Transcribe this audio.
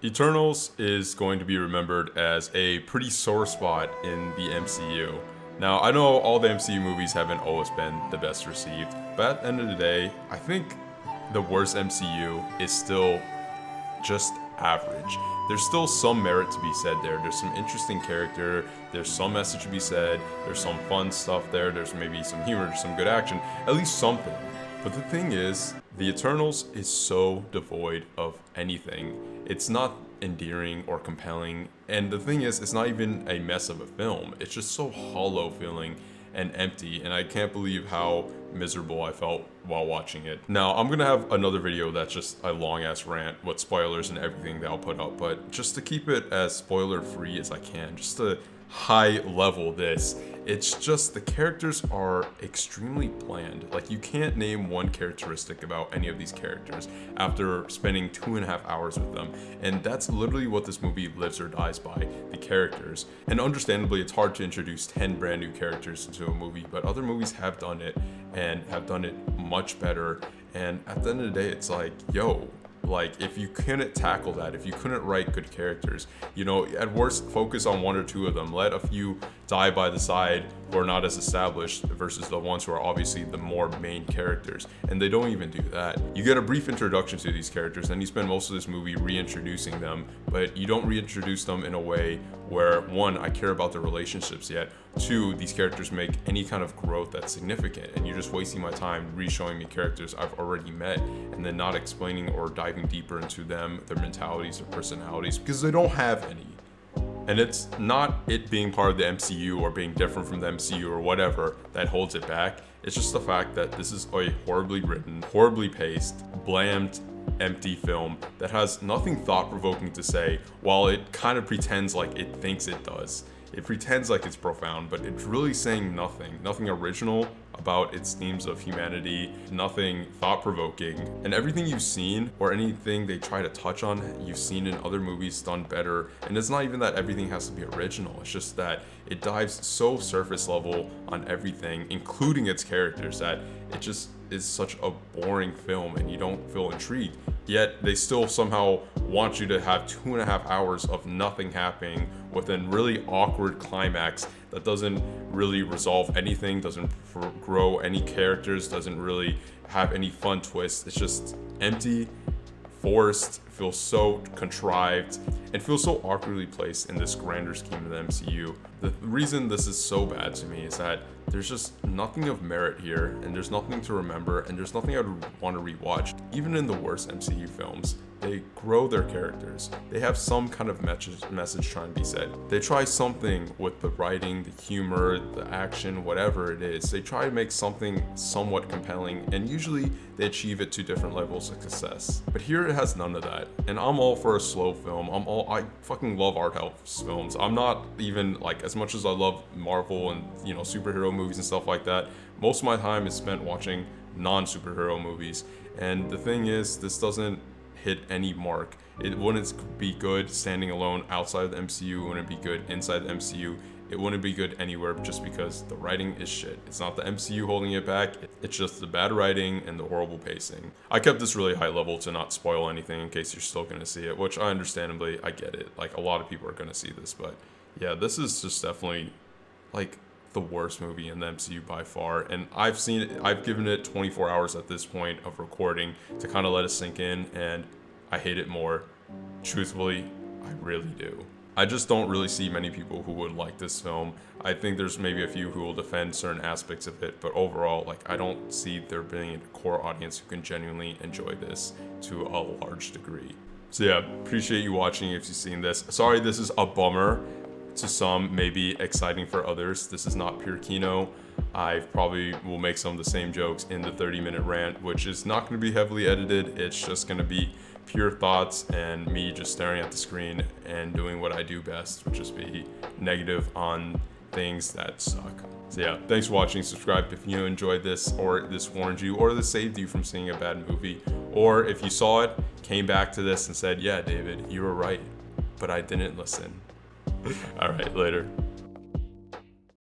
Eternals is going to be remembered as a pretty sore spot in the MCU. Now, I know all the MCU movies haven't always been the best received, but at the end of the day, I think the worst MCU is still just average. There's still some merit to be said there. There's some interesting character, there's some message to be said, there's some fun stuff there, there's maybe some humor, there's some good action, at least something. But the thing is, The Eternals is so devoid of anything. It's not endearing or compelling, and the thing is, it's not even a mess of a film. It's just so hollow feeling and empty, and I can't believe how miserable I felt while watching it. Now, I'm gonna have another video that's just a long ass rant with spoilers and everything that I'll put up, but just to keep it as spoiler free as I can, just to high level this, it's just the characters are extremely bland. Like, you can't name one characteristic about any of these characters after spending 2.5 hours with them, and that's literally what this movie lives or dies by, the characters. And understandably, it's hard to introduce 10 brand new characters into a movie, but other movies have done it and have done it much better. And at the end of the day, it's like, yo, like, if you couldn't tackle that, if you couldn't write good characters, you know, at worst, focus on one or two of them. Let a few die by the side who are not as established versus the ones who are obviously the more main characters. And they don't even do that. You get a brief introduction to these characters, and you spend most of this movie reintroducing them, but you don't reintroduce them in a way where, one, I care about their relationships yet, two, these characters make any kind of growth that's significant, and you're just wasting my time re-showing me characters I've already met and then not explaining or diving deeper into them, their mentalities, their personalities, because they don't have any. And it's not it being part of the MCU or being different from the MCU or whatever that holds it back. It's just the fact that this is a horribly written, horribly paced, bland, empty film that has nothing thought-provoking to say, while it kind of pretends like it thinks it does. It pretends like it's profound, but it's really saying nothing original about its themes of humanity, nothing thought-provoking. And everything you've seen, or anything they try to touch on, you've seen in other movies done better. And it's not even that everything has to be original, it's just that it dives so surface level on everything, including its characters, that it just is such a boring film and you don't feel intrigued. Yet they still somehow want you to have 2.5 hours of nothing happening with a really awkward climax that doesn't really resolve anything, doesn't grow any characters, doesn't really have any fun twists. It's just empty, forced, feels so contrived, and feels so awkwardly placed in this grander scheme of the MCU. The reason this is so bad to me is that there's just nothing of merit here, and there's nothing to remember, and there's nothing I'd want to rewatch. Even in the worst MCU films, they grow their characters. They have some kind of message trying to be said. They try something with the writing, the humor, the action, whatever it is. They try to make something somewhat compelling, and usually they achieve it to different levels of success. But here it has none of that, and I'm all for a slow film. I fucking love art house films. I'm not even, like, as much as I love Marvel and, you know, superhero movies and stuff like that, most of my time is spent watching non-superhero movies. And the thing is, this doesn't hit any mark. It wouldn't be good standing alone outside of the MCU, it wouldn't be good inside the MCU, it wouldn't be good anywhere, just because the writing is shit. It's not the MCU holding it back, it's just the bad writing and the horrible pacing. I kept this really high level to not spoil anything in case you're still gonna see it, which I get it. Like, a lot of people are gonna see this, but yeah, this is just definitely like the worst movie in the MCU by far, and I've given it 24 hours at this point of recording to kind of let it sink in, and I hate it more. Truthfully, I really do. I just don't really see many people who would like this film. I think there's maybe a few who will defend certain aspects of it, but overall, like, I don't see there being a core audience who can genuinely enjoy this to a large degree. So yeah, appreciate you watching if you've seen this. Sorry this is a bummer to some, maybe exciting for others. This is not pure Kino. I probably will make some of the same jokes in the 30-minute rant, which is not going to be heavily edited. It's just going to be pure thoughts and me just staring at the screen and doing what I do best, which is be negative on things that suck. So yeah, thanks for watching. Subscribe if you enjoyed this, or this warned you, or this saved you from seeing a bad movie, or if you saw it, came back to this and said, yeah, David, you were right, but I didn't listen. All right, later.